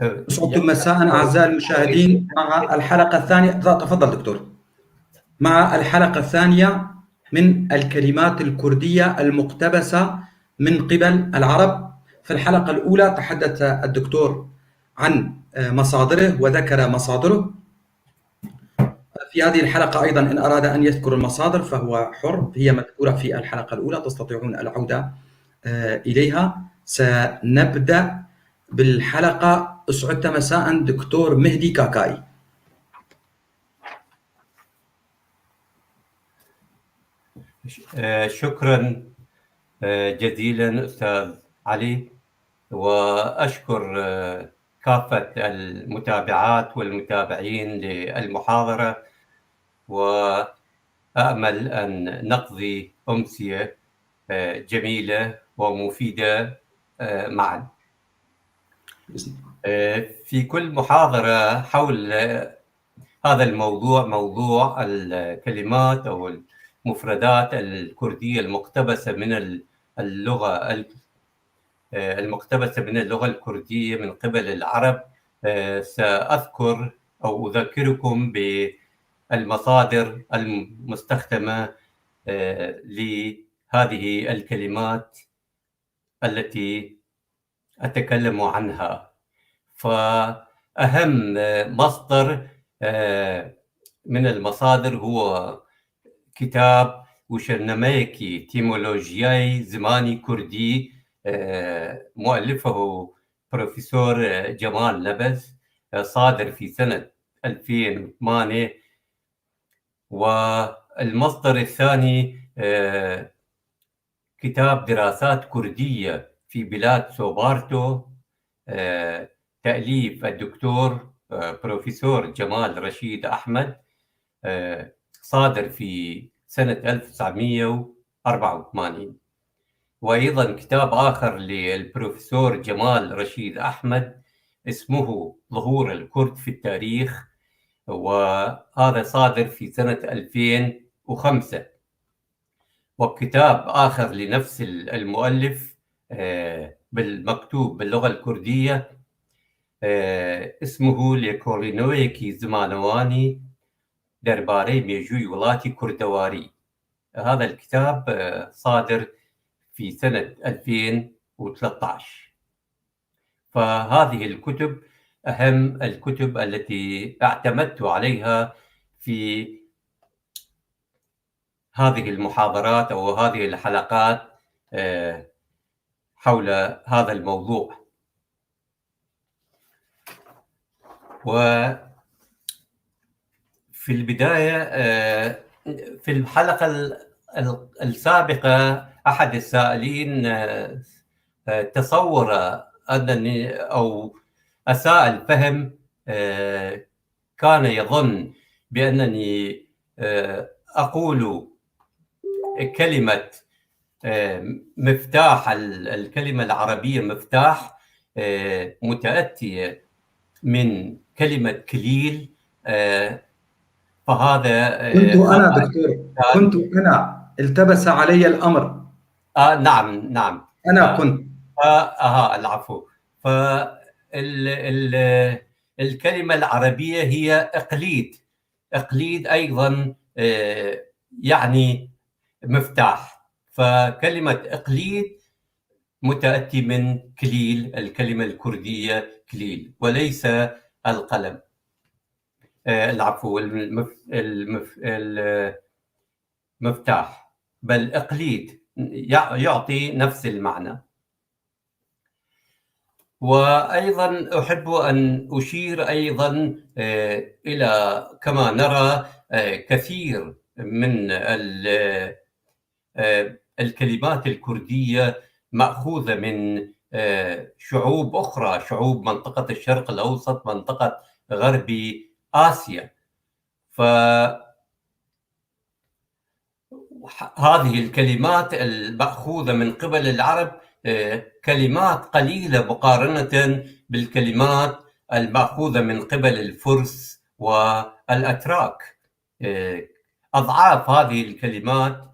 أسعدتم مساء أعزائي المشاهدين مع الحلقة الثانية. تفضل دكتور. مع الحلقة الثانية من الكلمات الكردية المقتبسة من قبل العرب. في الحلقة الأولى تحدث الدكتور عن مصادره وذكر مصادره. في هذه الحلقة أيضا إن أراد أن يذكر المصادر فهو حر، هي مذكورة في الحلقة الأولى، تستطيعون العودة إليها. سنبدأ بالحلقة. أسعدت مساء دكتور مهدي كاكاي. شكرا جزيلا أستاذ علي، وأشكر كافة المتابعات والمتابعين للمحاضرة، وأأمل أن نقضي أمسية جميلة ومفيدة معا. في كل محاضرة حول هذا الموضوع، موضوع الكلمات أو المفردات الكردية المقتبسة من اللغة الكردية من قبل العرب، سأذكر أو أذكركم بالمصادر المستخدمة لهذه الكلمات التي أتكلم عنها. فأهم مصدر من المصادر هو كتاب وشرنميكي تيمولوجياي زماني كردي، مؤلفه بروفيسور جمال نبز، صادر في سنة 2008. والمصدر الثاني كتاب دراسات كردية في بلاد سوبارتو، تأليف الدكتور بروفيسور جمال رشيد أحمد، صادر في سنة 1984. وأيضا كتاب آخر للبروفيسور جمال رشيد أحمد اسمه ظهور الكرد في التاريخ، وهذا صادر في سنة 2005. وكتاب آخر لنفس المؤلف بالمكتوب باللغة الكردية اسمه ليكورينويكي زمانواني درباري ميجوي ولاتي كردواري. هذا الكتاب صادر في سنة 2013. فهذه الكتب أهم الكتب التي اعتمدت عليها في هذه المحاضرات أو هذه الحلقات حول هذا الموضوع. وفي البداية في الحلقة السابقة أحد السائلين تصور أنني أو أساء الفهم، كان يظن بأنني أقول كلمة مفتاح، الكلمة العربية مفتاح متأتية من كلمة كليل. فهذا كنت أنا دكتور، كنت أنا التبس علي الأمر. نعم أنا كنت العفو. فالكلمة العربية هي إقليد أيضا يعني مفتاح. فكلمة إقليد متأتي من كليل، الكلمة الكردية كليل، وليس القلم، العفو، المفتاح، بل إقليد يعطي نفس المعنى. وأيضا أحب أن أشير أيضا إلى كما نرى كثير من الكلمات الكردية مأخوذة من شعوب أخرى، شعوب منطقة الشرق الأوسط، منطقة غرب آسيا. فهذه الكلمات المأخوذة من قبل العرب كلمات قليلة مقارنة بالكلمات المأخوذة من قبل الفرس والأتراك. أضعاف هذه الكلمات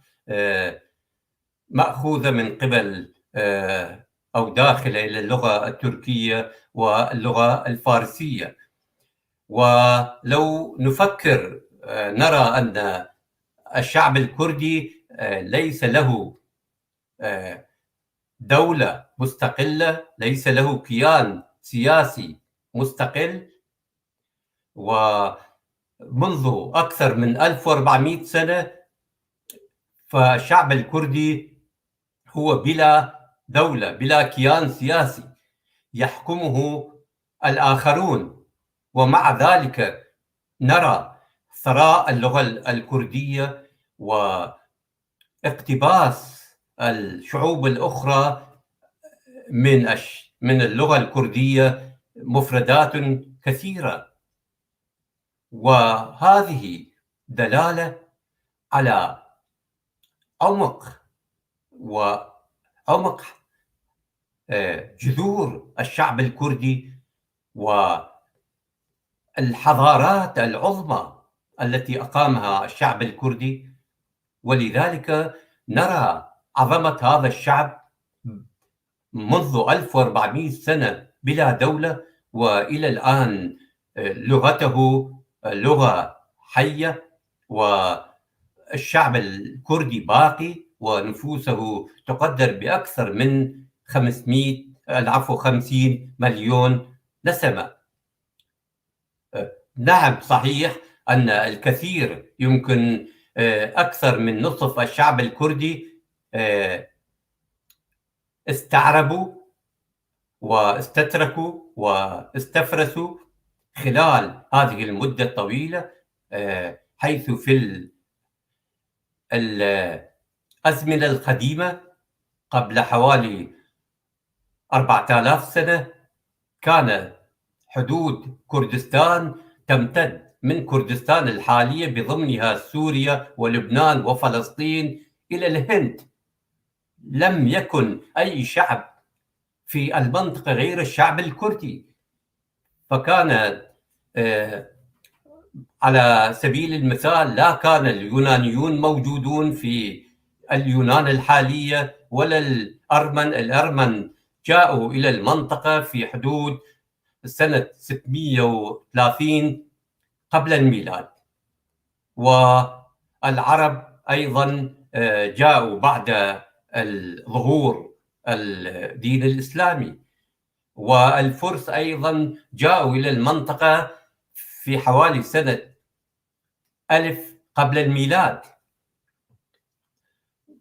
مأخوذة من قبل أو داخلة إلى اللغة التركية واللغة الفارسية. ولو نفكر نرى أن الشعب الكردي ليس له دولة مستقلة، ليس له كيان سياسي مستقل، ومنذ أكثر من 1400 سنة فالشعب الكردي هو بلا دولة، بلا كيان سياسي يحكمه الآخرون. ومع ذلك نرى ثراء اللغة الكردية واقتباس الشعوب الأخرى من اللغة الكردية مفردات كثيرة، وهذه دلالة على عمق جذور الشعب الكردي والحضارات العظمى التي أقامها الشعب الكردي. ولذلك نرى عظمة هذا الشعب منذ 1400 سنة بلا دولة، وإلى الآن لغته لغة حية، والشعب الكردي باقي، ونفوسه تقدر بأكثر من 50 مليون نسمة. نعم، صحيح أن الكثير، يمكن أكثر من نصف الشعب الكردي استعربوا واستتركوا واستفرسوا خلال هذه المدة الطويلة، حيث في الأزمنة القديمة قبل حوالي 4000 سنة كان حدود كردستان تمتد من كردستان الحالية بضمنها سوريا ولبنان وفلسطين إلى الهند. لم يكن أي شعب في المنطقة غير الشعب الكردي، فكان على سبيل المثال لا كان اليونانيون موجودون في اليونان الحالية ولا الأرمن جاءوا إلى المنطقة في حدود سنة 630 قبل الميلاد، والعرب أيضا جاءوا بعد ظهور الدين الإسلامي، والفرس أيضا جاءوا إلى المنطقة في حوالي سنة 1000 قبل الميلاد.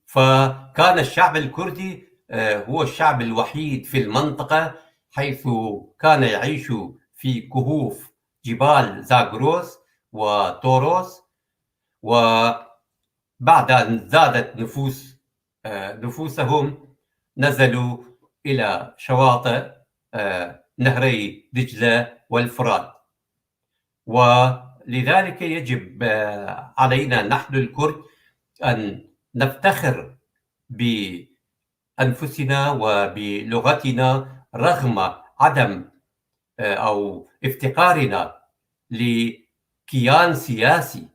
فكان الشعب الكردي هو الشعب الوحيد في المنطقة، حيث كان يعيش في كهوف جبال زاغروس وتوروس، وبعد أن زادت نفوسهم نزلوا إلى شواطئ نهري دجلة والفرات. ولذلك يجب علينا نحن الكرد أن نفتخر بأنفسنا وبلغتنا رغم عدم أو افتقارنا لكيان سياسي.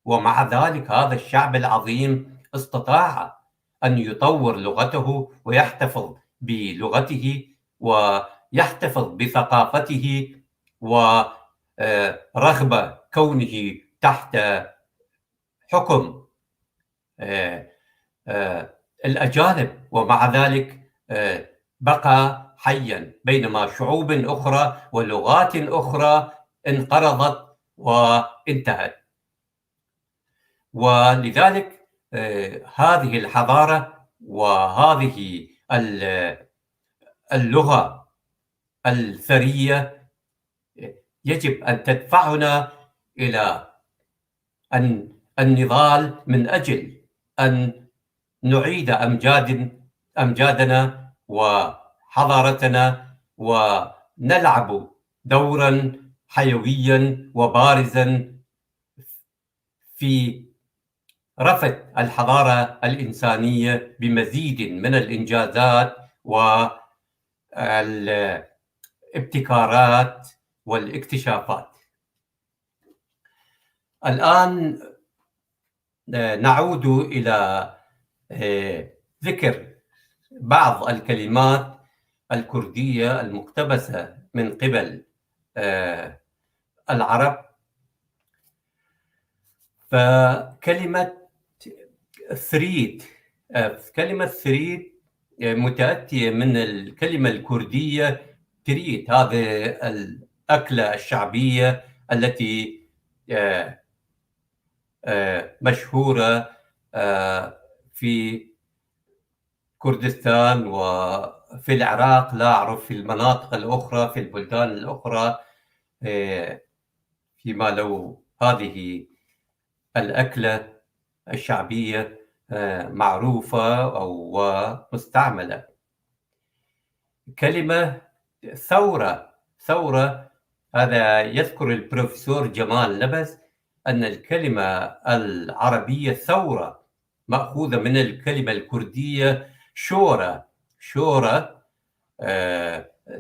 ومع ذلك هذا الشعب العظيم استطاع أن يطور لغته ويحتفظ بلغته ويحتفظ بثقافته، ورغم كونه تحت حكم الأجانب ومع ذلك بقى حيا، بينما شعوب أخرى ولغات أخرى انقرضت وانتهت. ولذلك هذه الحضارة وهذه اللغة الثرية يجب أن تدفعنا إلى النضال من أجل أن نعيد أمجادنا وحضارتنا، ونلعب دورا حيويا وبارزا في رفع الحضارة الإنسانية بمزيد من الإنجازات والابتكارات والاكتشافات. الآن نعود إلى ذكر بعض الكلمات الكردية المقتبسة من قبل العرب، فكلمة ثريد متأتية من الكلمة الكردية تريد، هذه الأكلة الشعبية التي مشهورة في كردستان وفي العراق، لا أعرف في المناطق الأخرى في البلدان الأخرى، فيما لو هذه الأكلة الشعبية معروفة أو مستعملة. كلمة ثورة، هذا يذكر البروفيسور جمال نبس أن الكلمة العربية ثورة مأخوذة من الكلمة الكردية شورة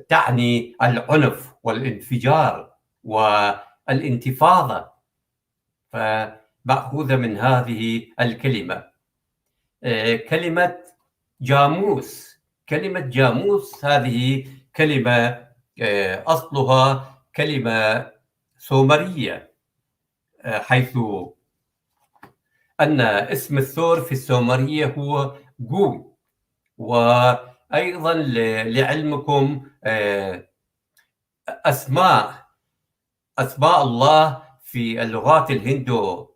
تعني العنف والانفجار والانتفاضة، فمأخوذة من هذه الكلمة. كلمة جاموس هذه كلمة أصلها كلمة سومرية، حيث أن اسم الثور في السومرية هو جو. وأيضا لعلمكم أسماء الله في اللغات الهندو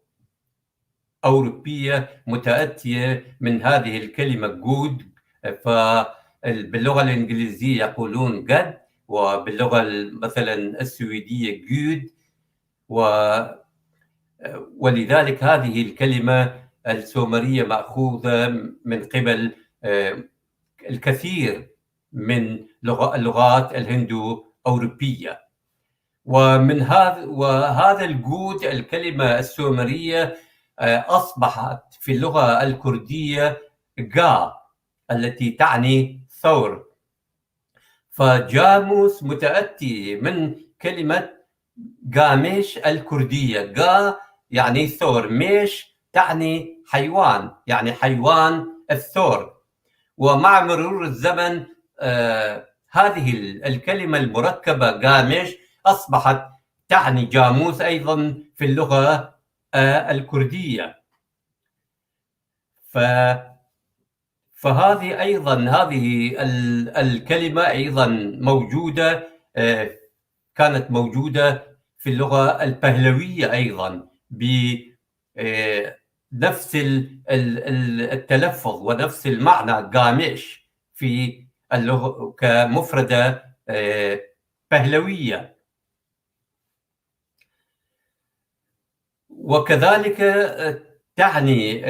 أوروبية متأتية من هذه الكلمة جود، فباللغة الإنجليزية يقولون God، وباللغة مثلا السويدية جود، ولذلك هذه الكلمة السومرية مأخوذة من قبل الكثير من اللغات الهندو أوروبية. وهذا الجود، الكلمة السومرية، أصبحت في اللغة الكردية جا التي تعني ثور. فجاموس متأتي من كلمة جامش الكردية، جا يعني ثور، ميش تعني حيوان، يعني حيوان الثور. ومع مرور الزمن هذه الكلمة المركبة جامش أصبحت تعني جاموس أيضا في اللغة الكردية. فهذه الكلمة أيضا موجودة، كانت موجودة في اللغة البهلوية أيضا بنفس التلفظ ونفس المعنى، جامش في اللغة كمفردة بهلوية. وكذلك تعني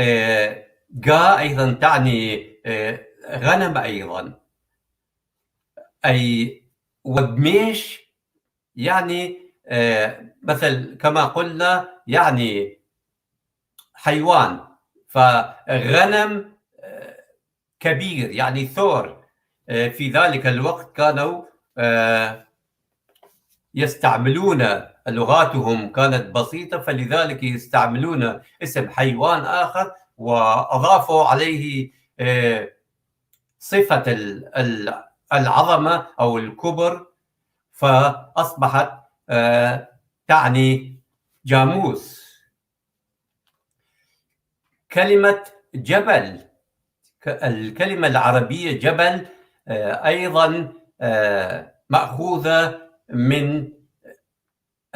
جا أيضا تعني غنم أيضا، أي وجميش يعني مثل كما قلنا يعني حيوان، فغنم كبير يعني ثور. في ذلك الوقت كانوا يستعملون، لغاتهم كانت بسيطة، فلذلك يستعملون اسم حيوان آخر وأضافوا عليه صفة العظمة أو الكبر، فأصبحت تعني جاموس. كلمة جبل، الكلمة العربية جبل أيضا مأخوذة من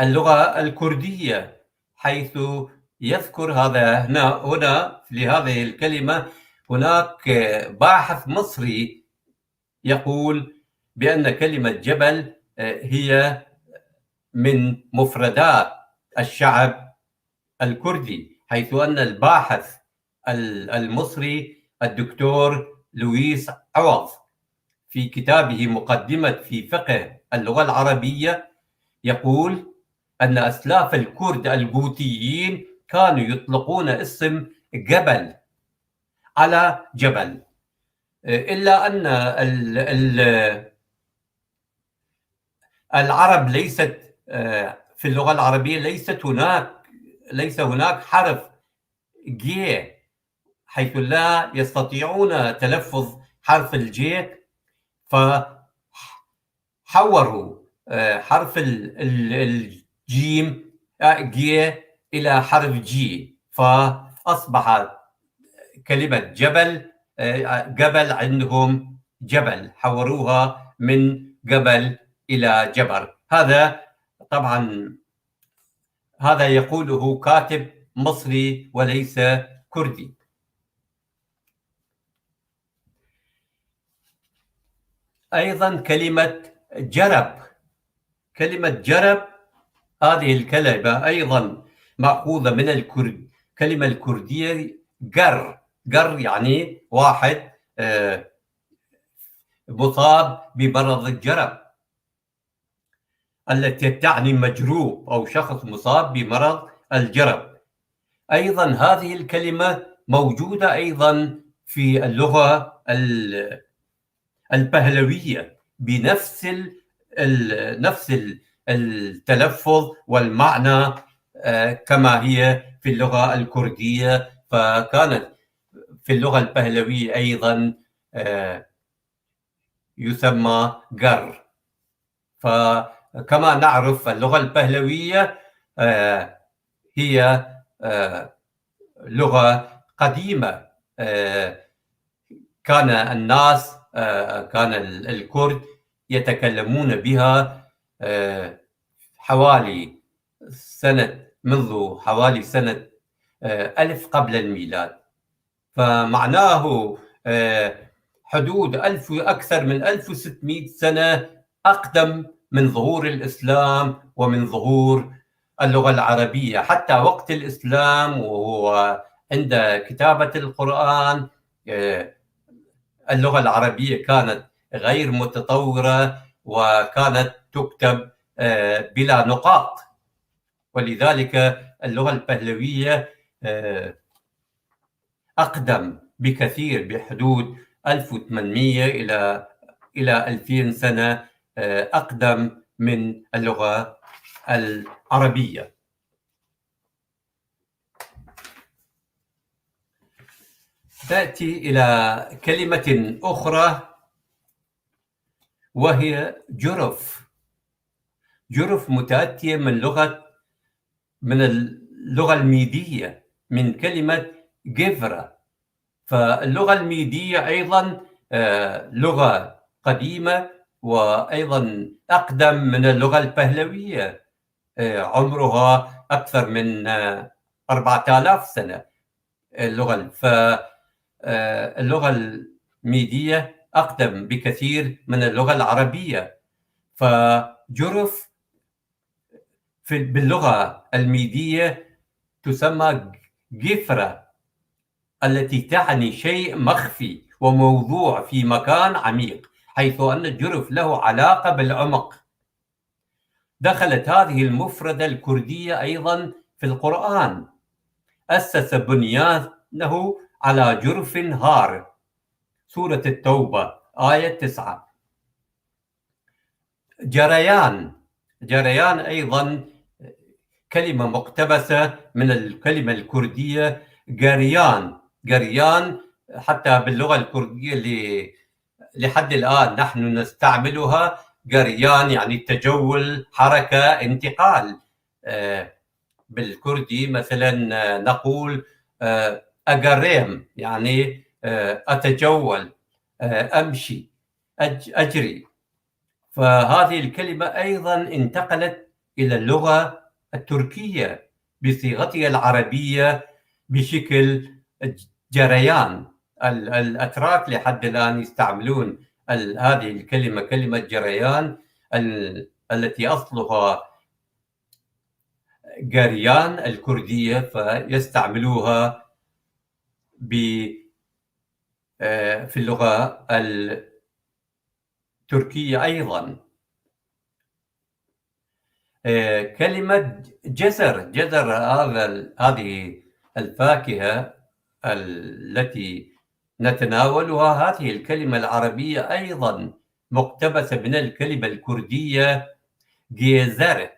اللغة الكردية، حيث يذكر هنا في هذه الكلمة هناك باحث مصري يقول بأن كلمة جبل هي من مفردات الشعب الكردي، حيث أن الباحث المصري الدكتور لويس عوض في كتابه مقدمة في فقه اللغة العربية يقول أن أسلاف الكرد الجوتيين كانوا يطلقون اسم جبل على جبل، إلا أن العرب ليست في اللغة العربية ليس هناك حرف جي، حيث لا يستطيعون تلفظ حرف الجي، حوروا حرف الجيم جي إلى حرف جي، فأصبح كلمة جبل جبل عندهم جبل، حوروها من جبل إلى جبر. هذا طبعا هذا يقوله كاتب مصري وليس كردي. أيضا كلمة جرب، كلمة جرب هذه الكلمة أيضا مأخوذة من الكلمة الكردية جر. جر يعني واحد مصاب بمرض الجرب، التي تعني مجروب أو شخص مصاب بمرض الجرب. أيضا هذه الكلمة موجودة أيضا في اللغة البهلوية بنفس نفس التلفظ والمعنى كما هي في اللغة الكردية. فكانت في اللغة البهلوية أيضا يسمى جر. فكما نعرف اللغة البهلوية هي لغة قديمة، كان الناس كان الكرد يتكلمون بها منذ حوالي سنة 1000 قبل الميلاد. فمعناه حدود أكثر من 1600 سنة أقدم من ظهور الإسلام ومن ظهور اللغة العربية. حتى وقت الإسلام وهو عند كتابة القرآن اللغة العربية كانت غير متطورة وكانت تكتب بلا نقاط، ولذلك اللغة البهلوية أقدم بكثير، بحدود 1800 إلى 2000 سنة أقدم من اللغة العربية. تأتي إلى كلمة أخرى وهي جرف. جرف متأتية من اللغة الميدية، من كلمة جفرة. فاللغة الميدية أيضا لغة قديمة وأيضا أقدم من اللغة البهلوية، عمرها أكثر من 4000 سنة. اللغة الميدية أقدم بكثير من اللغة العربية. فجرف باللغة الميدية تسمى جفرة، التي تعني شيء مخفي وموضوع في مكان عميق، حيث أن الجرف له علاقة بالعمق. دخلت هذه المفردة الكردية أيضا في القرآن. أسس بنيانه على جرف هار، سورة التوبة آية 9. جريان أيضا كلمة مقتبسة من الكلمة الكردية جريان. حتى باللغة الكردية اللي لحد الآن نحن نستعملها، جريان يعني تجول، حركة، انتقال. بالكردي مثلا نقول أجريم يعني أتجول، أمشي، أجري. فهذه الكلمة أيضا انتقلت إلى اللغة التركية بصيغتها العربية بشكل جريان. الأتراك لحد الآن يستعملون هذه الكلمة، كلمة جريان، التي أصلها جريان الكردية، فيستعملوها في اللغة التركية أيضا. كلمة جزر هذه الفاكهة التي نتناولها، هذه الكلمة العربية أيضا مقتبسة من الكلمة الكردية جيزر.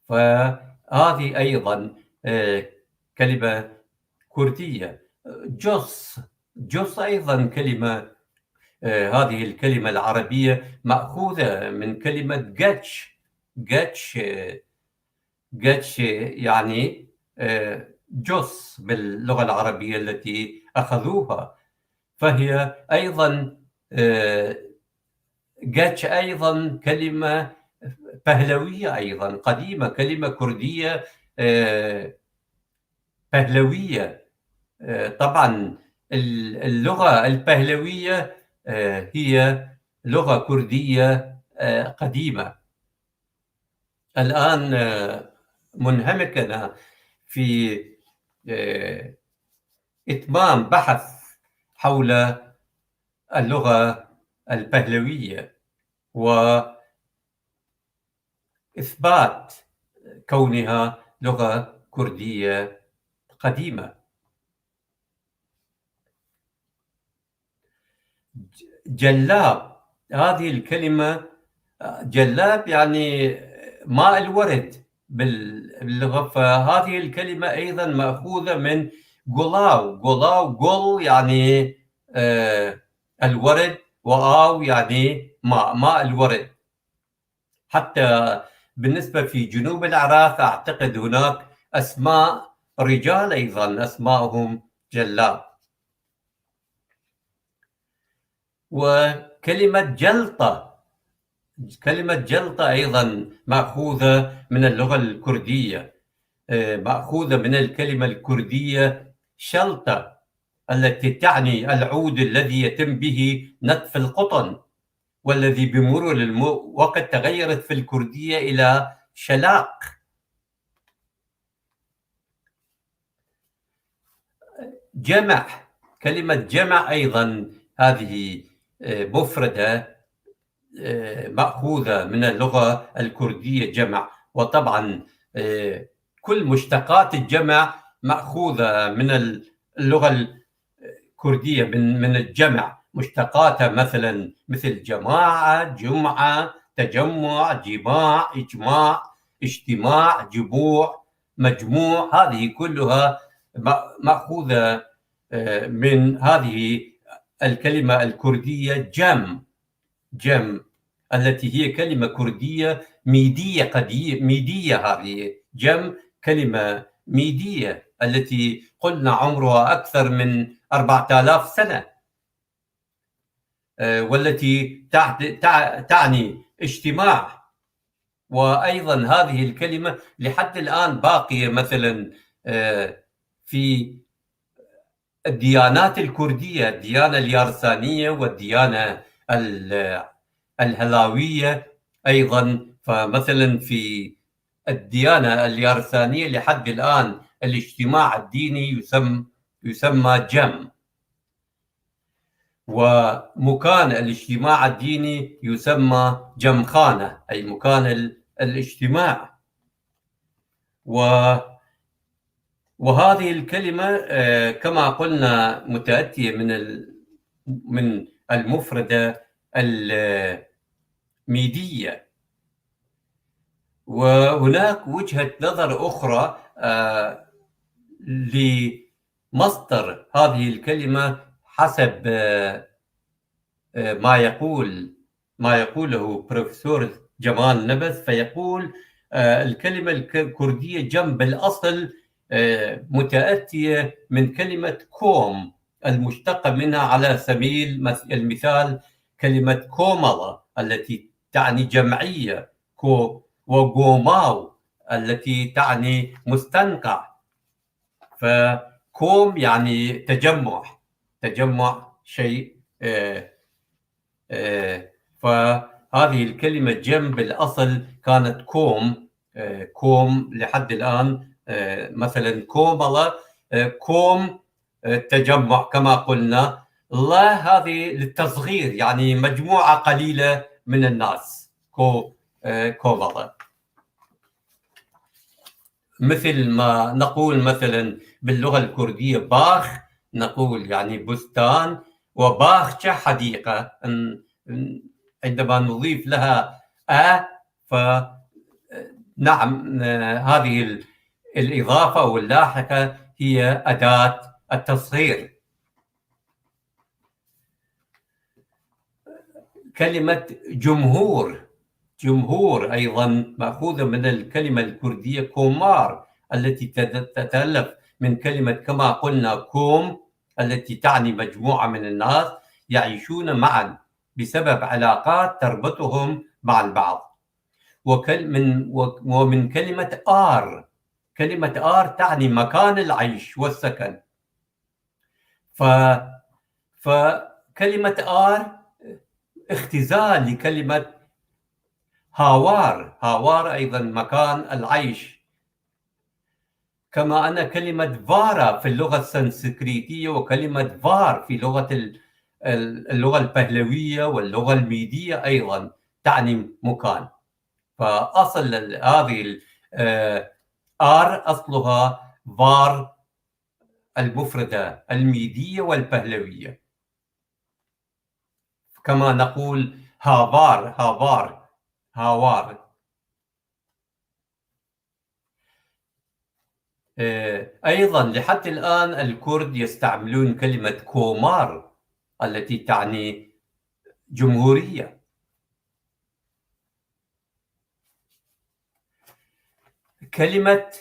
فهذه أيضا كلمة كردية. جص أيضا كلمة هذه الكلمة العربية مأخوذة من كلمة جاتش. جاتش يعني جوس باللغة العربية التي أخذوها، فهي أيضا جاتش أيضا كلمة بهلوية، أيضا قديمة، كلمة كردية بهلوية. طبعا اللغة البهلوية هي لغة كردية قديمة. الآن منهمك أنا في إتمام بحث حول اللغة البهلوية وإثبات كونها لغة كردية قديمة. جلاب، هذه الكلمة جلاب يعني ماء الورد باللغة، فهذه الكلمة أيضا مأخوذة من جولاو. جول يعني الورد، وآو يعني ماء الورد. حتى بالنسبة في جنوب العراق أعتقد هناك أسماء رجال أيضا أسماءهم جلاب. وكلمة جلطة، كلمة جلطة أيضا مأخوذة من اللغة الكردية، مأخوذة من الكلمة الكردية شلطة التي تعني العود الذي يتم به نتف القطن، والذي بمرور الوقت تغيرت في الكردية إلى شلاق. جمع، كلمة جمع أيضا هذه مفردة مأخوذة من اللغة الكردية جمع. وطبعا كل مشتقات الجمع مأخوذة من اللغة الكردية من الجمع، مشتقاتها مثلا مثل جماعة، جمعة، تجمع، جماع، إجماع، اجتماع، جموع، مجموع، هذه كلها مأخوذة من هذه الكلمة الكردية جم التي هي كلمة كردية ميدية قديمة. ميدية، هذه جم كلمة ميدية التي قلنا عمرها أكثر من 4000 سنة، والتي تعني اجتماع. وأيضا هذه الكلمة لحد الآن باقية مثلا في الديانات الكردية، الديانة اليارسانية والديانة الهلاوية أيضا. فمثلا في الديانة اليارسانية لحد الآن الاجتماع الديني يسمى جم، ومكان الاجتماع الديني يسمى جمخانة، أي مكان الاجتماع. وهذه الكلمة كما قلنا متأتية من المفردة الميدية. وهناك وجهة نظر أخرى لمصدر هذه الكلمة حسب ما يقوله بروفيسور جمال نبث، فيقول الكلمة الكردية جم بالأصل متأتية من كلمة كوم المشتقة منها على سبيل المثال كلمة كوملا التي تعني جمعية، وغوماو التي تعني مستنقع. فكوم يعني تجمع شيء. فهذه الكلمة جم بالأصل كانت كوم لحد الآن. مثلا كوملا، كوم تجمع كما قلنا، لا هذه للتصغير يعني مجموعة قليلة من الناس، كوملا. مثل ما نقول مثلا باللغة الكردية باخ، نقول يعني بستان، وباخشة حديقة. عندما نضيف لها فنعم هذه الإضافة واللاحقة هي أداة التصغير. كلمة جمهور أيضا مأخوذة من الكلمة الكردية كومار، التي تتألف من كلمة كما قلنا كوم، التي تعني مجموعة من الناس يعيشون معا بسبب علاقات تربطهم مع البعض. ومن كلمة كلمة تعني مكان العيش والسكن. فكلمة اختزال لكلمة هاوار أيضا مكان العيش، كما أن كلمة فارا في اللغة السنسكريتية وكلمة فار في اللغة البهلوية واللغة الميدية أيضا تعني مكان. فأصل هذه أصلها فار المفردة الميدية والبهلوية، كما نقول هاوار. أيضا لحد الآن الكرد يستعملون كلمة كومار التي تعني جمهورية. كلمة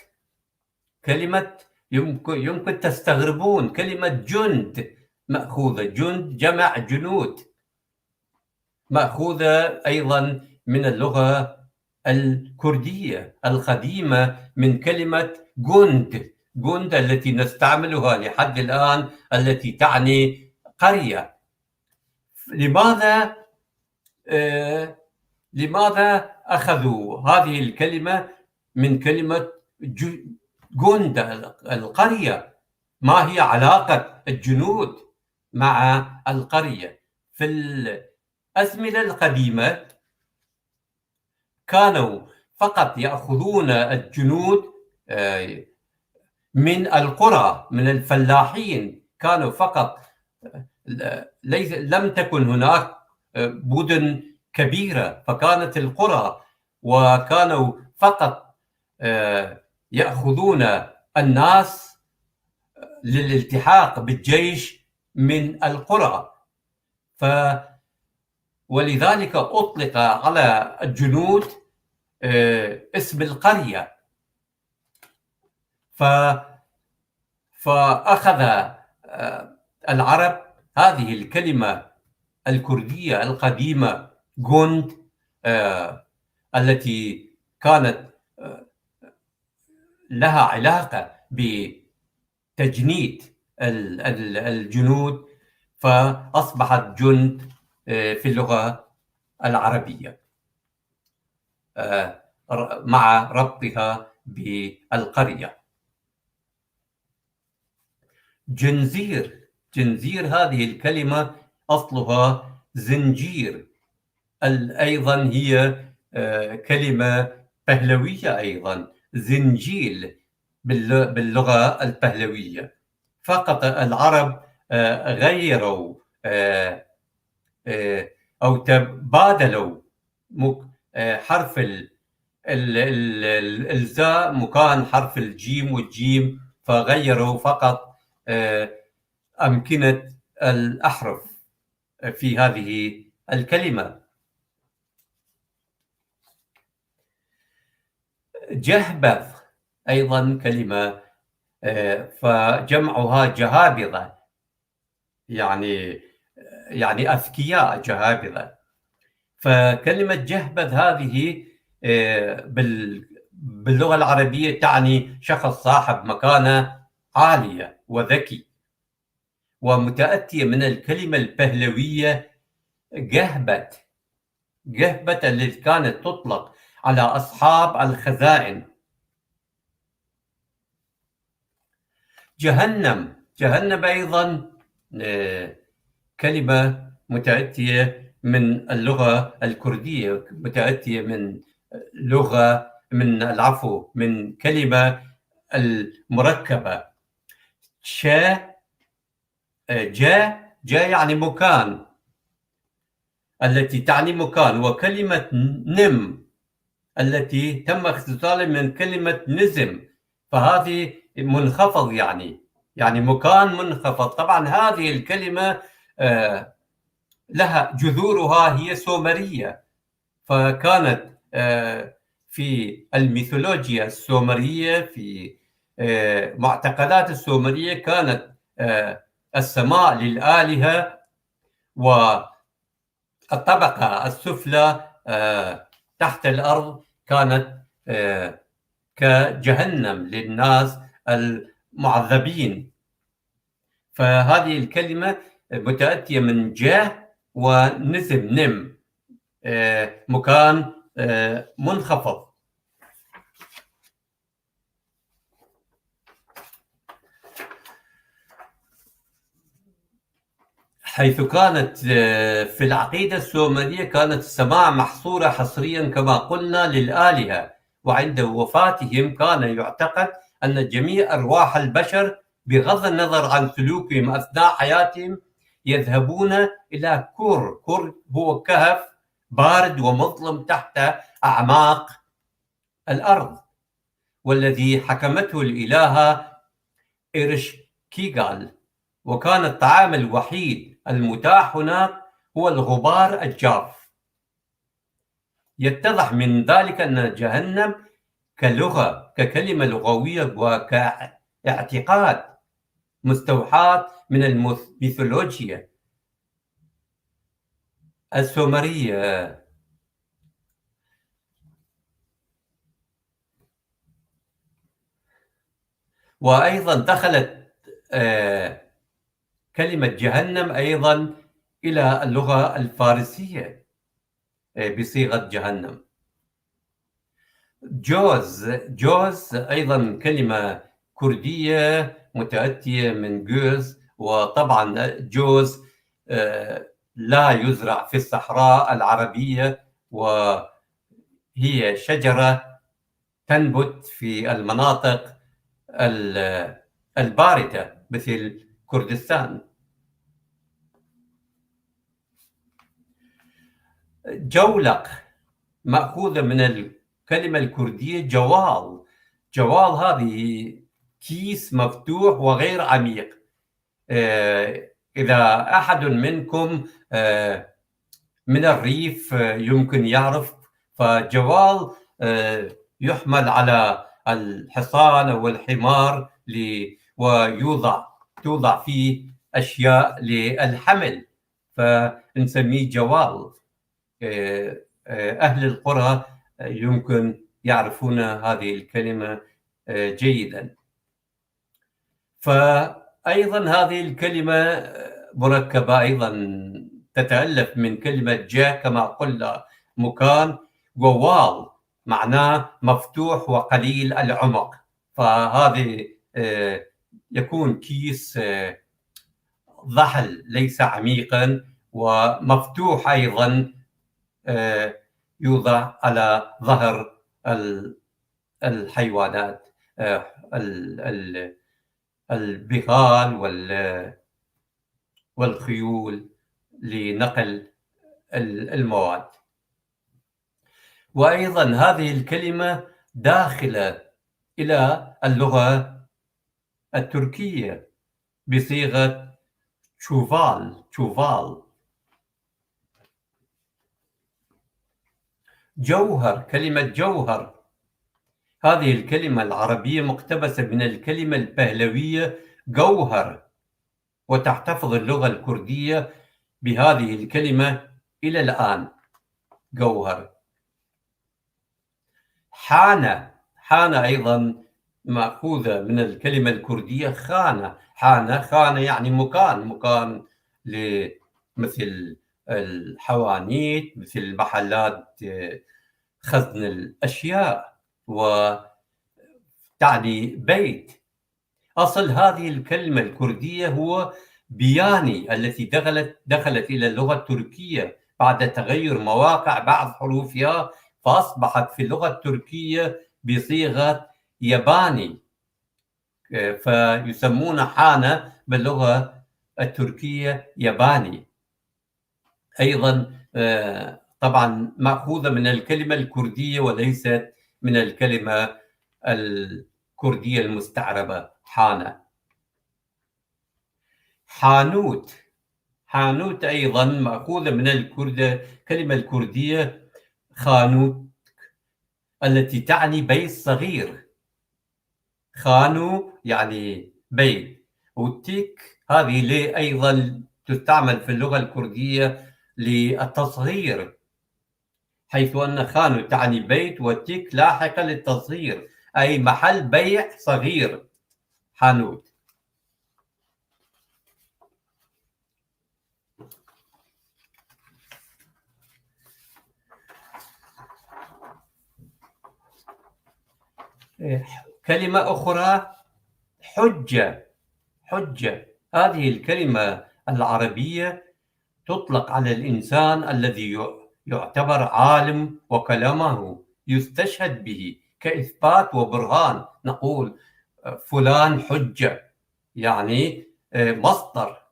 يمكن تستغربون، كلمة جند مأخوذة، جند جمع جنود، مأخوذة أيضا من اللغة الكردية القديمة من كلمة جند التي نستعملها لحد الآن، التي تعني قرية. لماذا أخذوا هذه الكلمة من كلمة جند القرية؟ ما هي علاقة الجنود مع القرية؟ في الأزمنة القديمة كانوا فقط يأخذون الجنود من القرى، من الفلاحين، كانوا فقط، لم تكن هناك مدن كبيرة، فكانت القرى، وكانوا فقط يأخذون الناس للالتحاق بالجيش من القرى، ولذلك أطلق على الجنود اسم القرية. فأخذ العرب هذه الكلمة الكردية القديمة جند، التي كانت لها علاقة بتجنيد الجنود، فأصبحت جند في اللغة العربية مع ربطها بالقرية. جنزير هذه الكلمة أصلها زنجير، أيضا هي كلمة بهلوية، أيضا زنجيل باللغة البهلوية. فقط العرب غيروا أو تبادلوا حرف الزاء مكان حرف الجيم والجيم، فغيروا فقط أمكنة الأحرف في هذه الكلمة. جهبذ أيضا كلمة، فجمعها جهابذة، يعني أذكياء جهابذة. فكلمة جهبذ هذه باللغة العربية تعني شخص صاحب مكانة عالية وذكي، ومتأتية من الكلمة البهلوية جهبت التي كانت تطلق على أصحاب الخزائن. جهنم أيضا كلمة متأتية من اللغة الكردية، متأتية من كلمة المركبة جا يعني مكان، التي تعني مكان، وكلمة نم التي تم اختصارها من كلمة نزم، فهذه منخفض، يعني مكان منخفض. طبعا هذه الكلمة لها جذورها هي سومرية، فكانت في الميثولوجيا السومرية، في معتقدات السومرية، كانت السماء للآلهة، والطبقة السفلى تحت الأرض كانت كجهنم للناس المعذبين. فهذه الكلمة متأتية من جه ونسب نم، مكان منخفض. حيث كانت في العقيدة السومرية كانت السماء محصورة حصريا كما قلنا للآلهة، وعند وفاتهم كان يعتقد أن جميع أرواح البشر بغض النظر عن سلوكهم أثناء حياتهم يذهبون إلى كور. كور هو كهف بارد ومظلم تحت أعماق الأرض، والذي حكمته الإلهة إيرشكيغال، وكان الطعام الوحيد المتاح هناك هو الغبار الجاف. يتضح من ذلك أن جهنم كلغة، ككلمة لغوية وكاعتقاد مستوحاة من الميثولوجيا السومرية. وأيضا دخلت كلمة جهنم أيضا إلى اللغة الفارسية بصيغة جهنم. جوز أيضا كلمة كردية متأتية من جوز، وطبعا جوز لا يزرع في الصحراء العربية، وهي شجرة تنبت في المناطق الباردة مثل كردستان. جولق مأخوذة من الكلمة الكردية جوال. جوال هذه كيس مفتوح وغير عميق. إذا أحد منكم من الريف يمكن يعرف، فجوال يحمل على الحصان أو الحمار توضع فيه أشياء للحمل، فنسميه جوال. أهل القرى يمكن يعرفون هذه الكلمة جيدا. فأيضا هذه الكلمة مركبة، أيضا تتألف من كلمة جا كما قلنا مكان، ووال معناه مفتوح وقليل العمق، فهذه يكون كيس ضحل ليس عميقا ومفتوح أيضا، يوضع على ظهر الحيوانات، البغال والخيول لنقل المواد. وأيضا هذه الكلمة داخلة إلى اللغة التركية بصيغة شوفال. جوهر، كلمة جوهر، هذه الكلمة العربية مقتبسة من الكلمة البهلوية جوهر، وتحتفظ اللغة الكردية بهذه الكلمة إلى الآن، جوهر. حانة أيضا مأخوذة من الكلمة الكردية خانة. خانة يعني مكان مثل الحوانيت، مثل محلات خزن الأشياء، وتعني بيت. أصل هذه الكلمة الكردية هو بياني، التي دخلت إلى اللغة التركية بعد تغير مواقع بعض حروفها، فأصبحت في اللغة التركية بصيغة ياباني، فيسمون حانة باللغة التركية ياباني. أيضا طبعا مأخوذة من الكلمة الكردية وليست من الكلمة الكردية المستعربة حانة. حانوت أيضا مأخوذة من كلمة الكردية خانوت، التي تعني بيت صغير. خانو يعني بيت، والتيك هذه أيضا تستعمل في اللغة الكردية للتصغير، حيث أن خانو تعني بيت والتيك لاحقة للتصغير، أي محل بيع صغير، حانوت. كلمة أخرى حجة. حجة هذه الكلمة العربية تطلق على الإنسان الذي يعتبر عالم وكلامه يستشهد به كإثبات وبرهان. نقول فلان حجة، يعني مصدر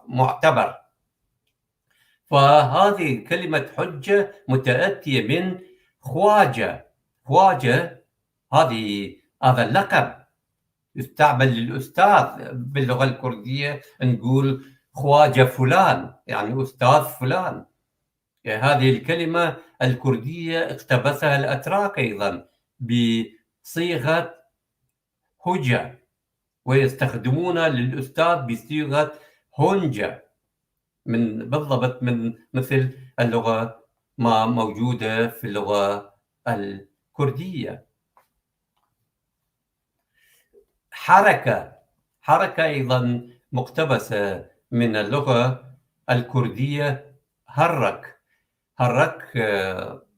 معتبر. فهذه كلمة حجة متأتية من خواجة. خواجة هذا اللقب يستعمل للأستاذ باللغة الكردية، نقول خواجة فلان يعني أستاذ فلان. يعني هذه الكلمة الكردية اقتبسها الأتراك أيضا بصيغة هجة، ويستخدمونها للأستاذ بصيغة هنجة، بالضبط مثل اللغة ما موجودة في اللغة الكردية. حركة أيضا مقتبسة من اللغة الكردية. هرك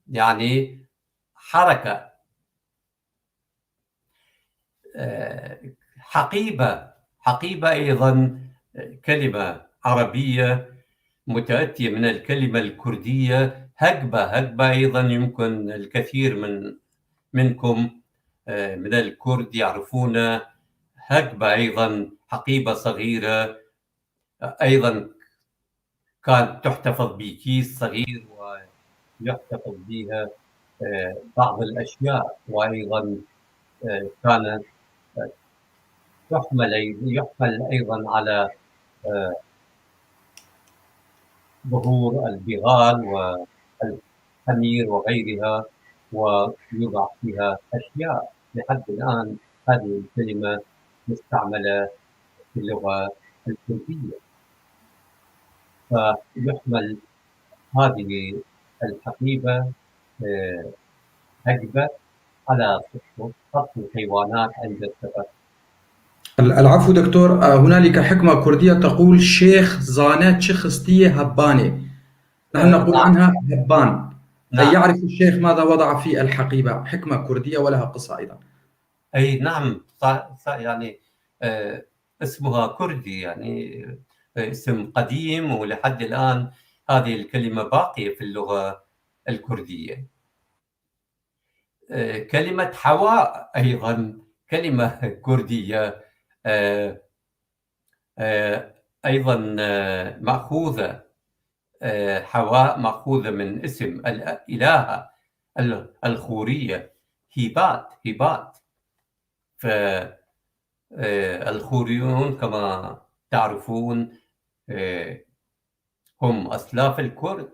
يعني حركة. حقيبة أيضا كلمة عربية متأتية من الكلمة الكردية هقبة أيضا. يمكن الكثير منكم من الكرد يعرفون هقبة أيضا، حقيبة صغيرة أيضا كانت تحتفظ بكيس صغير ويحتفظ بها بعض الأشياء، وأيضا كانت يحمل أيضا على ظهور البغال والحمير وغيرها، ويوضع فيها أشياء. لحد الآن هذه الكلمة مستعملة في اللغة الكردية. فيحمل هذه الحقيبة هقبة على خط الحيوانات عند السفر. العفو دكتور، هنالك حكمة كردية تقول شيخ زانات شخصتية هباني، نحن نقول عنها هبان. أي يعرف الشيخ ماذا وضع في الحقيبة. حكمة كردية ولها قصة أيضا. أي نعم، يعني اسمها كردي، يعني اسم قديم، ولحد الآن هذه الكلمة باقية في اللغة الكردية. كلمة حواء أيضا كلمة كردية أيضا مأخوذة. حواء مأخوذة من اسم الإلهة الخورية هيبات. فالخوريون كما تعرفون هم أسلاف الكرد،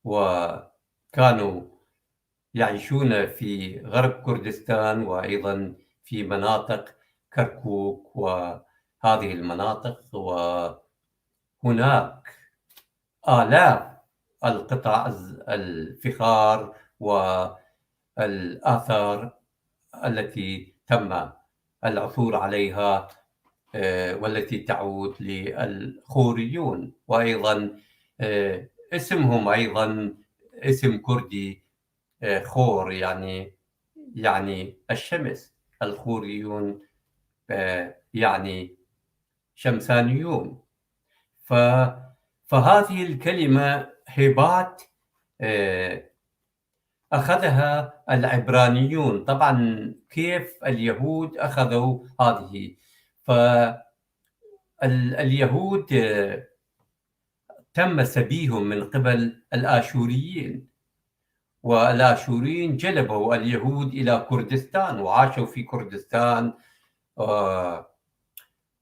وكانوا يعيشون في غرب كردستان وأيضا في مناطق كركوك وهذه المناطق، وهناك آلاف القطع الفخار والآثار التي تم العثور عليها، والتي تعود للخوريون. وأيضا اسمهم أيضا اسم كردي خور، يعني الشمس. الخوريون يعني شمسانيون. فهذه الكلمة هبات أخذها العبرانيون. طبعا كيف اليهود أخذوا هذه؟ فاليهود تم سبيهم من قبل الآشوريين، والآشوريين جلبوا اليهود إلى كردستان وعاشوا في كردستان،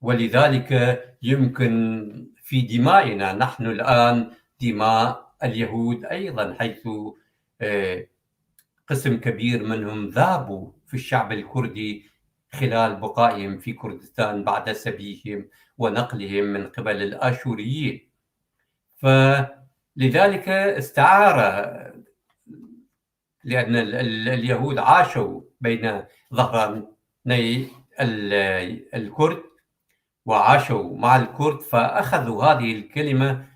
ولذلك يمكن في دمائنا نحن الآن، دماء اليهود أيضا، حيث قسم كبير منهم ذابوا في الشعب الكردي خلال بقائهم في كردستان بعد سبيهم ونقلهم من قبل الآشوريين. فلذلك استعار، لأن اليهود عاشوا بين ظهراني الكرد وعاشوا مع الكرد، فأخذوا هذه الكلمة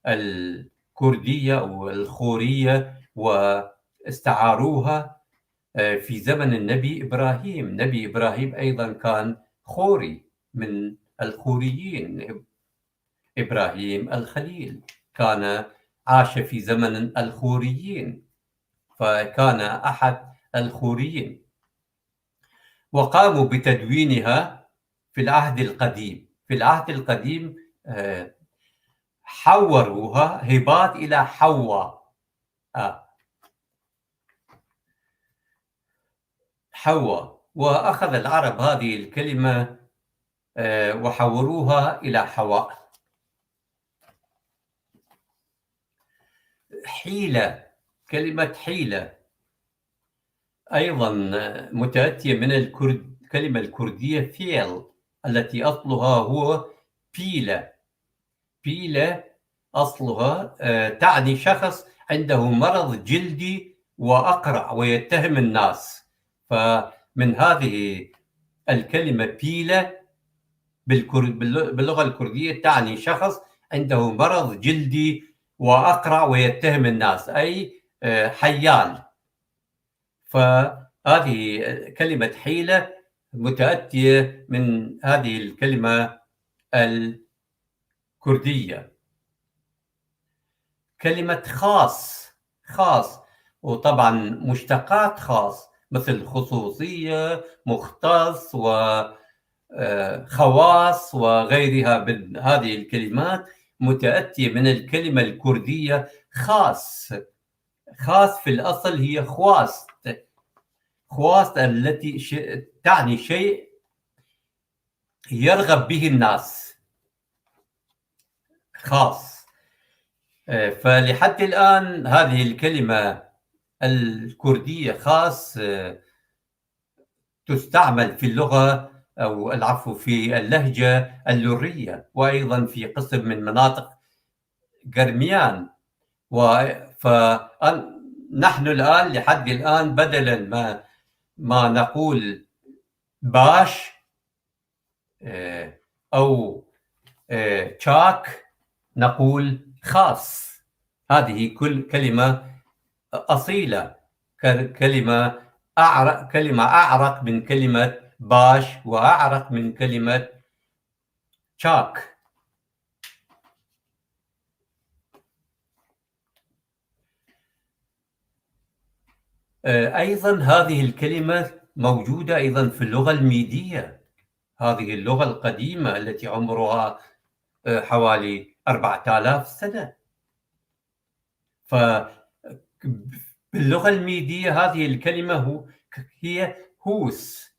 الكردية أو الخورية واستعاروها في زمن النبي إبراهيم. نبي إبراهيم أيضا كان خوري من الخوريين. إبراهيم الخليل عاش في زمن الخوريين، فكان أحد الخوريين، وقاموا بتدوينها في العهد القديم. في العهد القديم حوروها هبات إلى حواء. حواء، وأخذ العرب هذه الكلمة وحوروها إلى حواء. حيلة، كلمة حيلة أيضا متأتية من الكلمة الكردية فيل، التي أصلها هو بيلة. بيلة أصلها تعني شخص عنده مرض جلدي وأقرع ويتهم الناس. فمن هذه الكلمة بيلة باللغة الكردية تعني شخص عنده مرض جلدي وأقرع ويتهم الناس، أي حيال. فهذه كلمة حيلة متأتية من هذه الكلمة الكردية. كلمة خاص، وطبعا مشتقات خاص مثل خصوصية، مختص، وخواص وغيرها من هذه الكلمات متأتية من الكلمة الكردية خاص. في الأصل هي خواست التي تعني شيء يرغب به الناس، خاص. فلحد الآن هذه الكلمة الكردية خاص تستعمل في اللغة أو العفو في اللهجة اللورية، وأيضا في قسم من مناطق قرميان. فنحن الآن لحد الآن بدلا ما نقول باش أو شاك نقول خاص. هذه كل كلمة أصيلة، كلمة أعرق من كلمة باش وأعرق من كلمة شاك. أيضا هذه الكلمة موجودة أيضا في اللغة الميدية، هذه اللغة القديمة التي عمرها حوالي 4000 سنة. فباللغة الميدية هذه الكلمة هي هوس.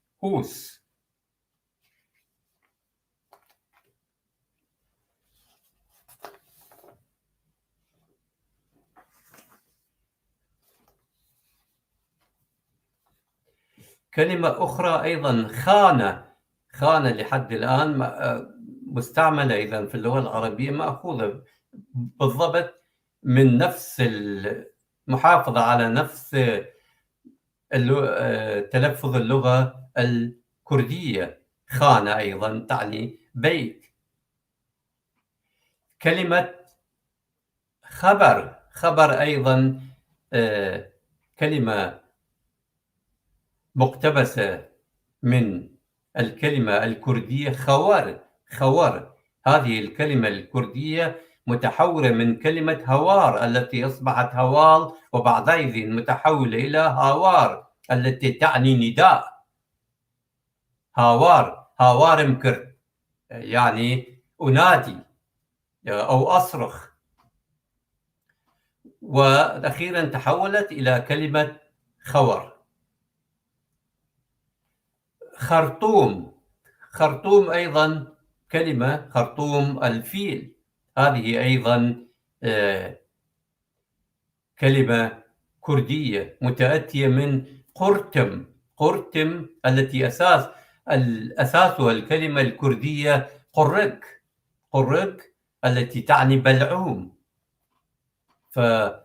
كلمة أخرى أيضا خانة لحد الآن مستعملة أيضا في اللغة العربية، مأخوذة بالضبط من نفس المحافظة على نفس تلفظ اللغة الكردية. خانة أيضا تعني بيت. كلمة خبر أيضا كلمة مقتبسة من الكلمة الكردية خوار. هذه الكلمة الكردية متحورة من كلمة هوار التي أصبحت هوال، وبعدئذ متحولة إلى هاوار التي تعني نداء. هاوار مكر يعني أنادي أو أصرخ. وأخيرا تحولت إلى كلمة خور. خرطوم أيضا كلمة، خرطوم الفيل. هذه أيضا كلمة كردية متأتية من قرتم. قرتم التي أساسها الكلمة الكردية قرق. قرق التي تعني بلعوم. فالكلمة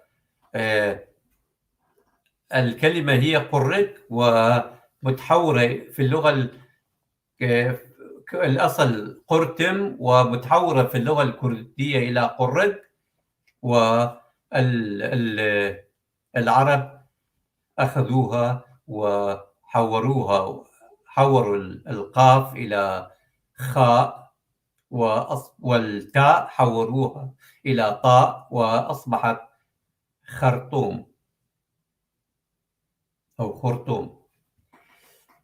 هي قرق ومتحورة في اللغة الأصل قرتم، ومتحورة في اللغة الكردية إلى قرق. والعرب أخذوها وحوروها، حوروا القاف إلى خاء، والتاء حوروها إلى طاء، وأصبحت خرطوم أو خرطوم.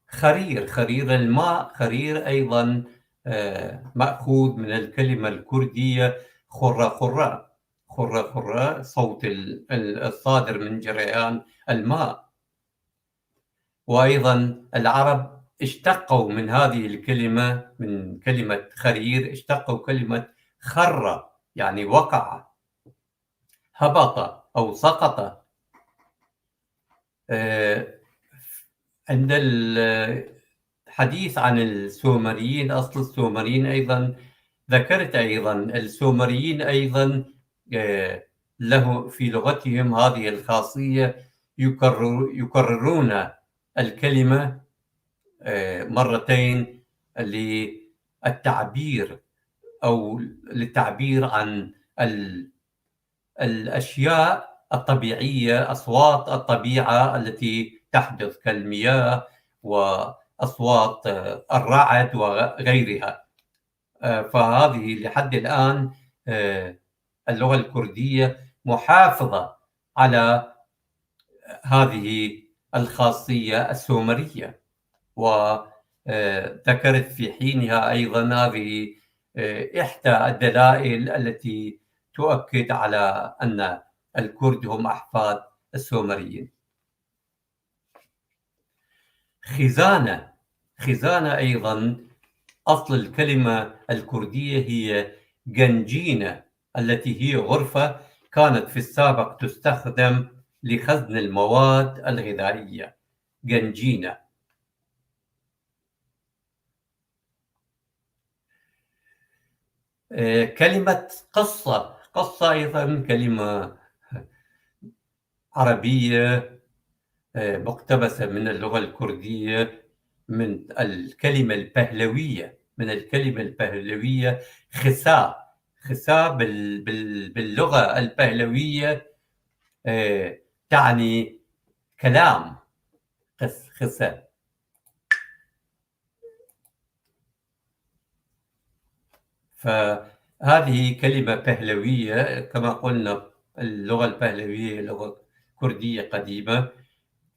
خرير، خرير الماء. خرير أيضا مأخوذ من الكلمة الكردية خرة خرة. خرة خرة صوت الصادر من جريان الماء. وأيضا العرب اشتقوا من هذه الكلمة، من كلمة خرير، اشتقوا كلمة خر، يعني وقع، هبط أو سقط. عند الحديث عن السومريين، أصل السومريين أيضا ذكرت أيضا السومريين أيضا له في لغتهم هذه الخاصية، يكررون الكلمة مرتين للتعبير أو للتعبير عن الأشياء الطبيعية، أصوات الطبيعة التي تحدث كالمياه وأصوات الرعد وغيرها. فهذه لحد الآن اللغة الكردية محافظة على هذه الخاصية السومرية. وذكرت في حينها أيضا هذه إحدى الدلائل التي تؤكد على أن الكرد هم أحفاد السومريين. خزانة. خزانة أيضا أصل الكلمة الكردية هي جنجينة، التي هي غرفة كانت في السابق تستخدم لخزن المواد الغذائية. جنجينة. كلمة قصة. قصة أيضا كلمة عربية مقتبسة من اللغة الكردية، من الكلمة البهلوية. من الكلمة البهلوية خساء. خساء باللغة البهلوية تعني كلام. خساء. فهذه كلمة بهلوية، كما قلنا اللغة البهلوية لغة كردية قديمة،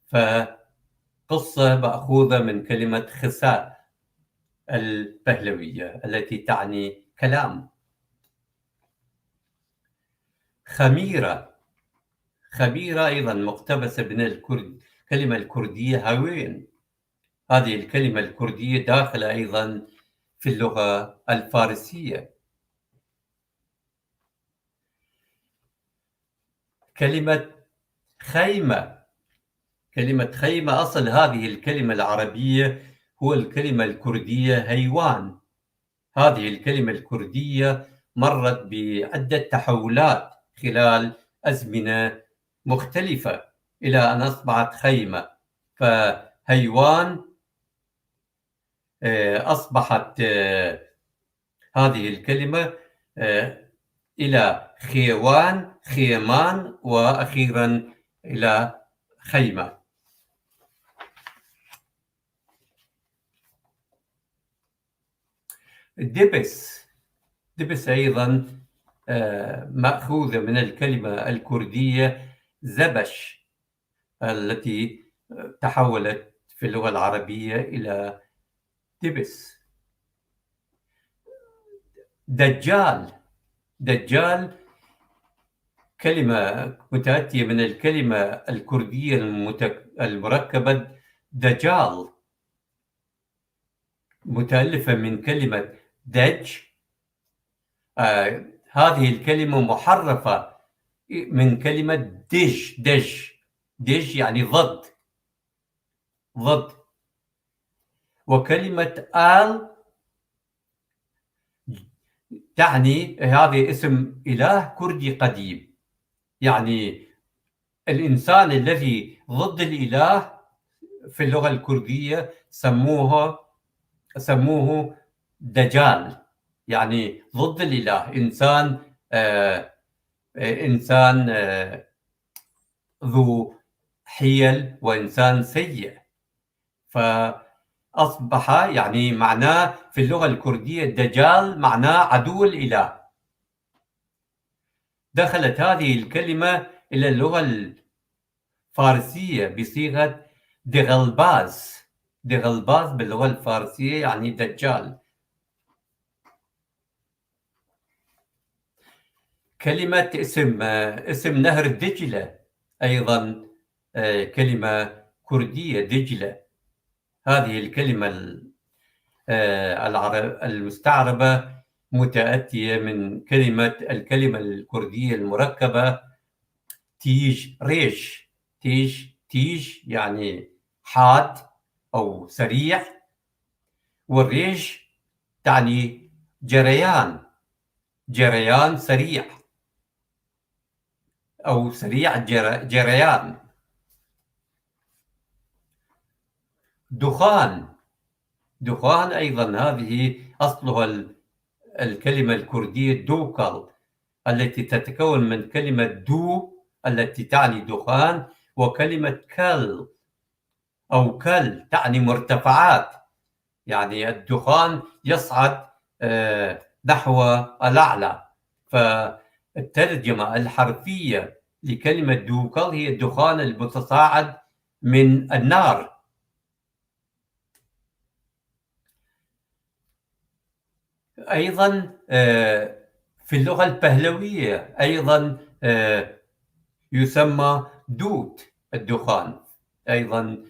فقصة مأخوذة من كلمة خساء البهلوية التي تعني كلام. خميرة. خميرة أيضا مقتبسة من الكلمة الكردية هاوين. هذه الكلمة الكردية داخلة أيضا في اللغة الفارسية. كلمة خيمة. كلمة خيمة أصل هذه الكلمة العربية هو الكلمة الكردية هيوان. هذه الكلمة الكردية مرت بعدة تحولات خلال أزمنة مختلفة إلى أن أصبحت خيمة. فهيوان أصبحت هذه الكلمة إلى خيوان، خيمان، وأخيرا إلى خيمة. دبس. دبس أيضا مأخوذة من الكلمة الكردية زبش، التي تحولت في اللغة العربية إلى دبس. دجال. دجال كلمة متأتية من الكلمة الكردية المركبة دجال، متألفة من كلمة دج. هذه الكلمة محرفة من كلمة دج يعني ضد. وكلمة آل تعني هذا اسم إله كردي قديم، يعني الإنسان الذي ضد الإله في اللغة الكردية سموه دجال، يعني ضد الإله، إنسان ذو حيل وإنسان سيء. فأصبح يعني معناه في اللغة الكردية دجال معناه عدو الإله. دخلت هذه الكلمة إلى اللغة الفارسية بصيغة دغلباز باللغة الفارسية يعني دجال. كلمة اسم نهر دجلة أيضا كلمة كردية، دجلة. هذه الكلمة المستعربة متأتية من الكلمة الكردية المركبة تيج يعني حاد أو سريع، والريج تعني جريان سريع أو سريع جريان. دخان أيضا هذه أصلها الكلمة الكردية دوكل، التي تتكون من كلمة دو التي تعني دخان، وكلمة كل تعني مرتفعات، يعني الدخان يصعد نحو الأعلى. فالترجمة الحرفية لكلمة دوكل هي الدخان المتصاعد من النار. أيضا في اللغة البهلوية أيضا يسمى دوت الدخان، أيضا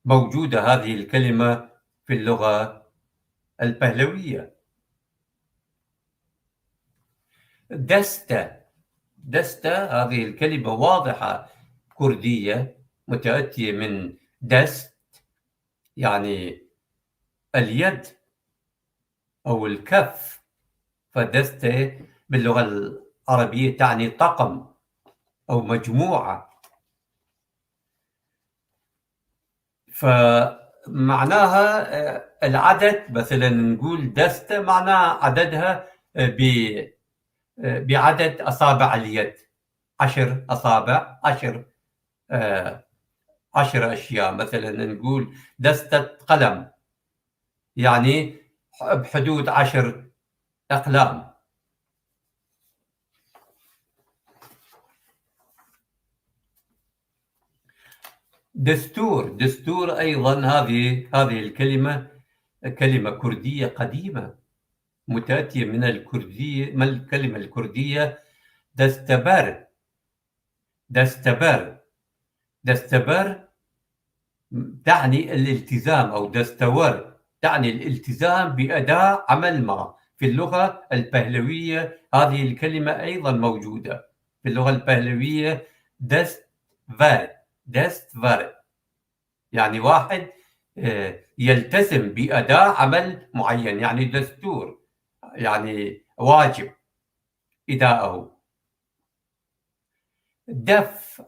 موجودة هذه الكلمة في اللغة البهلوية. دستة هذه الكلمة واضحة كردية متأتية من دست يعني اليد أو الكف، فدستة باللغة العربية تعني طقم أو مجموعة. فمعناها العدد، مثلا نقول دستة معناها عددها بعدد أصابع اليد، 10 أصابع، 10 أشياء. مثلا نقول دستة قلم يعني بحدود 10 أقلام. دستور أيضا هذه الكلمة كلمة كردية قديمة متأتية من الكلمة الكردية دستبر تعني الالتزام، أو دستور تعني الالتزام بأداء عمل ما. في اللغة البهلوية هذه الكلمة أيضا موجودة في اللغة البهلوية، دستفر يعني واحد يلتزم بأداء عمل معين، يعني دستور يعني واجب إداءه.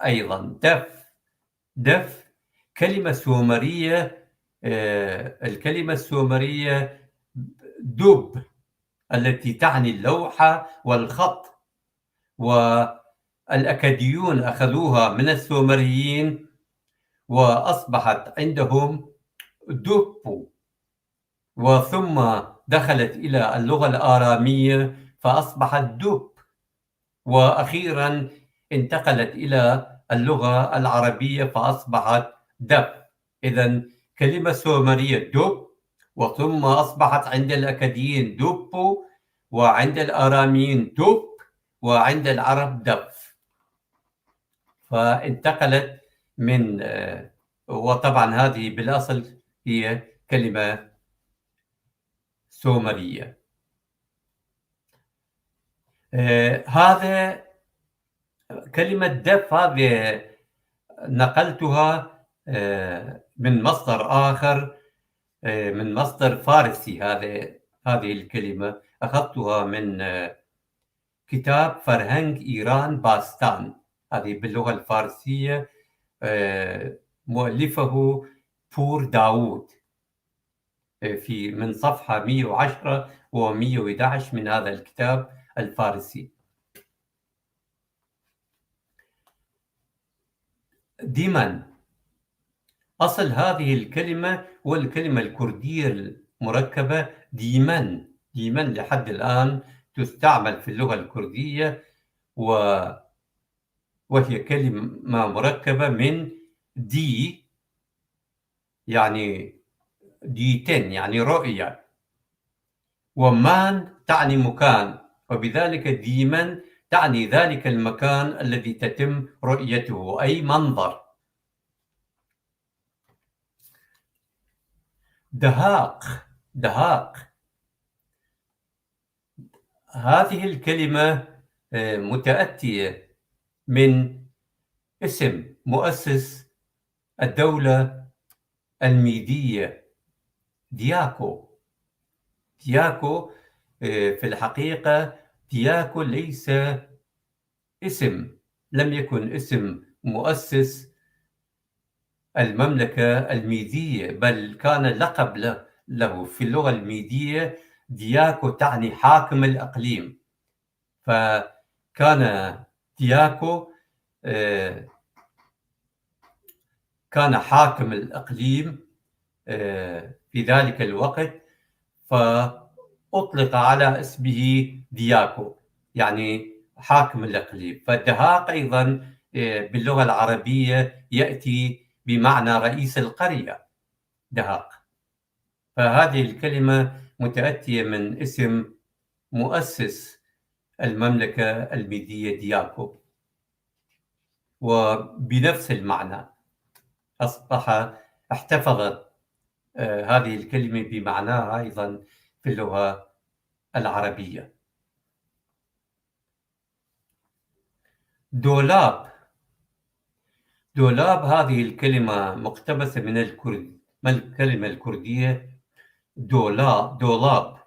أيضا دف كلمة سومرية، الكلمة السومرية دب التي تعني اللوحة والخط، والأكاديون أخذوها من السومريين وأصبحت عندهم دب، وثم دخلت إلى اللغة الآرامية فأصبحت دب، وأخيرا انتقلت إلى اللغة العربية فأصبحت دف. إذن كلمة سومرية دب، وثم أصبحت عند الأكاديين دب، وعند الآراميين دب، وعند العرب دف. فانتقلت من وطبعا هذه بالأصل هي كلمة سومرية. هذا كلمة دف هذه نقلتها من مصدر آخر، من مصدر فارسي. هذه الكلمة أخذتها من كتاب فرهنگ إيران باستان، هذه باللغة الفارسية، مؤلفه پور داود، من صفحة 110 و 111 من هذا الكتاب الفارسي. ديمن، أصل هذه الكلمة والكلمة الكردية المركبة ديمن لحد الآن تستعمل في اللغة الكردية، وهي كلمة مركبة من دي يعني ديتين يعني رؤية، ومان تعني مكان، وبذلك ديمن تعني ذلك المكان الذي تتم رؤيته، أي منظر. دهاق هذه الكلمة متأتية من اسم مؤسس الدولة الميدية دياكو. في الحقيقة دياكو ليس اسم، لم يكن اسم مؤسس المملكة الميدية، بل كان لقب له في اللغة الميدية. دياكو تعني حاكم الأقليم، فكان دياكو كان حاكم الأقليم في ذلك الوقت، فأطلق على اسمه دياكو يعني حاكم الأقليم. فالدهاق أيضا باللغة العربية يأتي بمعنى رئيس القرية، دهاق. فهذه الكلمة متأتية من اسم مؤسس المملكة الميدية دياكو، وبنفس المعنى احتفظت هذه الكلمة بمعناها أيضا في اللغة العربية. دولاب هذه الكلمة مقتبسة من الكلمة الكردية دولاب.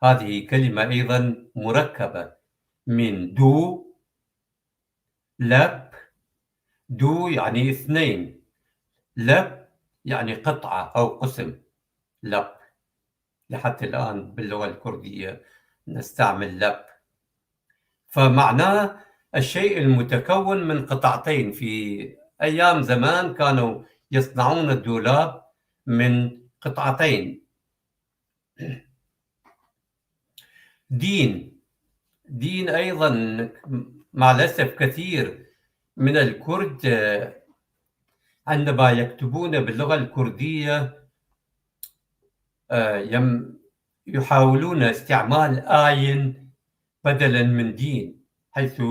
هذه كلمة أيضا مركبة من لب. دو يعني اثنين، لب يعني قطعة أو قسم. لب لحتى الآن باللغة الكردية نستعمل لب، فمعناه الشيء المتكون من قطعتين. في أيام زمان كانوا يصنعون الدولاب من قطعتين. دين أيضا مع الأسف كثير من الكرد عندما يكتبون باللغة الكردية يحاولون استعمال آين بدلا من دين، حيث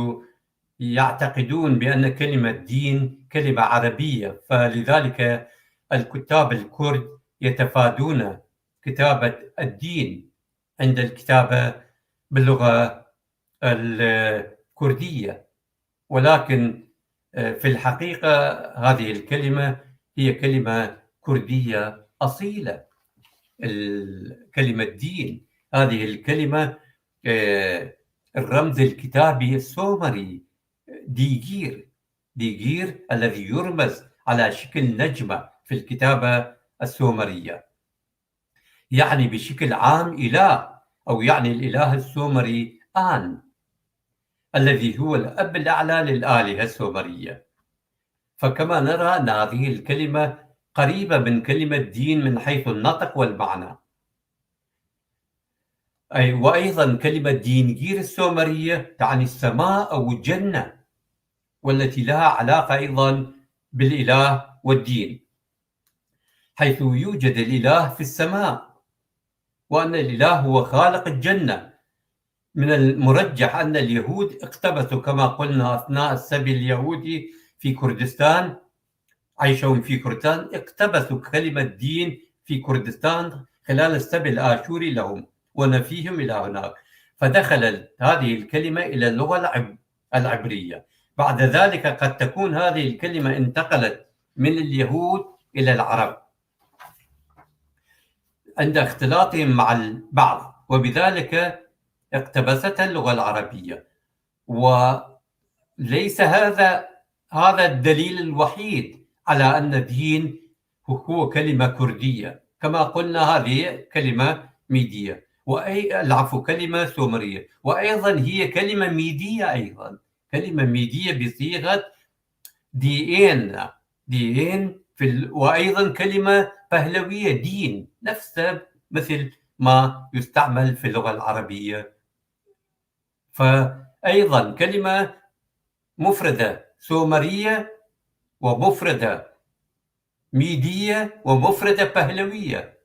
يعتقدون بأن كلمة دين كلمة عربية، فلذلك الكتاب الكرد يتفادون كتابة الدين عند الكتابة باللغة الكردية. ولكن في الحقيقة هذه الكلمة هي كلمة كردية أصيلة. كلمة دين هذه الكلمة الرمز الكتابي السومري ديجير الذي يرمز على شكل نجمة في الكتابة السومرية، يعني بشكل عام إله، أو يعني الإله السومري آن الذي هو الأب الأعلى للآلهة السومرية. فكما نرى أن هذه الكلمة قريبة من كلمة دين من حيث النطق والمعنى. وأيضا كلمة دينجير السومرية تعني السماء أو الجنة، والتي لها علاقة أيضا بالإله والدين، حيث يوجد الإله في السماء، وأن الإله هو خالق الجنة. من المرجح أن اليهود اقتبسوا كما قلنا أثناء السبي اليهودي في كردستان، عيشهم في كردستان، اقتبسوا كلمة دين في كردستان خلال السبي الآشوري لهم ونفيهم إلى هناك. فدخلت هذه الكلمة إلى اللغة العبرية. بعد ذلك قد تكون هذه الكلمة انتقلت من اليهود إلى العرب عند اختلاطهم مع البعض، وبذلك اقتبستها اللغة العربية. وليس هذا الدليل الوحيد على أن الدين هو كلمة كردية. كما قلنا هذه كلمة ميدية، كلمة سومرية، وأيضا هي كلمة ميدية، أيضا كلمة ميدية بصيغة دين وأيضا كلمة بهلوية دين، نفسها مثل ما يستعمل في اللغة العربية. فأيضا كلمة مفردة سومرية ومفردة ميدية ومفردة بهلوية،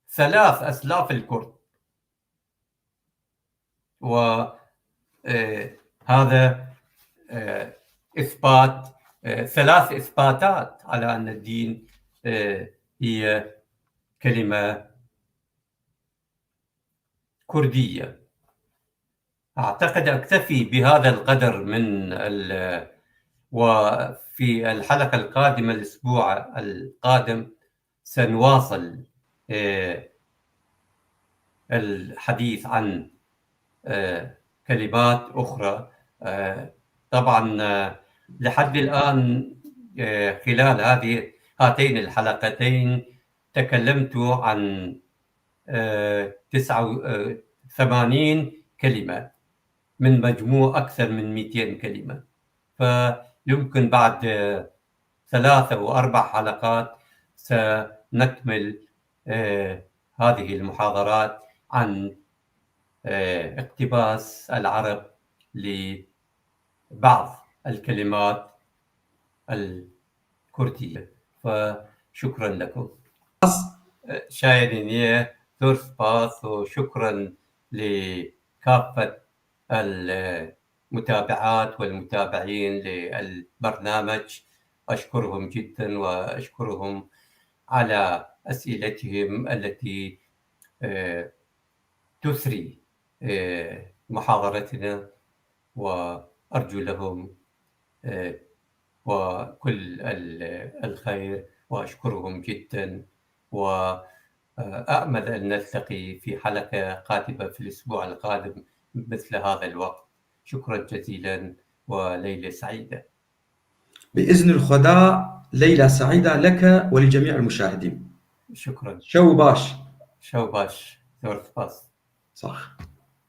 3 أسلاف الكرد. وهذا إثبات 3 إثباتات على أن الدين هي كلمة كردية. أعتقد أكتفي بهذا القدر وفي الحلقة القادمة الأسبوع القادم سنواصل الحديث عن كلمات أخرى. طبعا لحد الآن خلال هاتين الحلقتين تكلمت عن 89 كلمة من مجموع أكثر من 200 كلمة. فيمكن بعد 3 أو 4 حلقات سنكمل هذه المحاضرات عن اقتباس العرب لبعض الكلمات الكردية. فشكرا لكم. شايدينية ثورسباث، وشكرا لكافة المتابعات والمتابعين للبرنامج. أشكرهم جدا، وأشكرهم على أسئلتهم التي تثري محاضرتنا، وأرجو لهم وكل الخير، وأشكرهم جدا، وأأمل أن نلتقي في حلقة قادمة في الأسبوع القادم مثل هذا الوقت. شكرا جزيلا، وليلة سعيدة. بإذن الخدا ليلة سعيدة لك ولجميع المشاهدين. شكرا. شو باش ثورث باس. صح.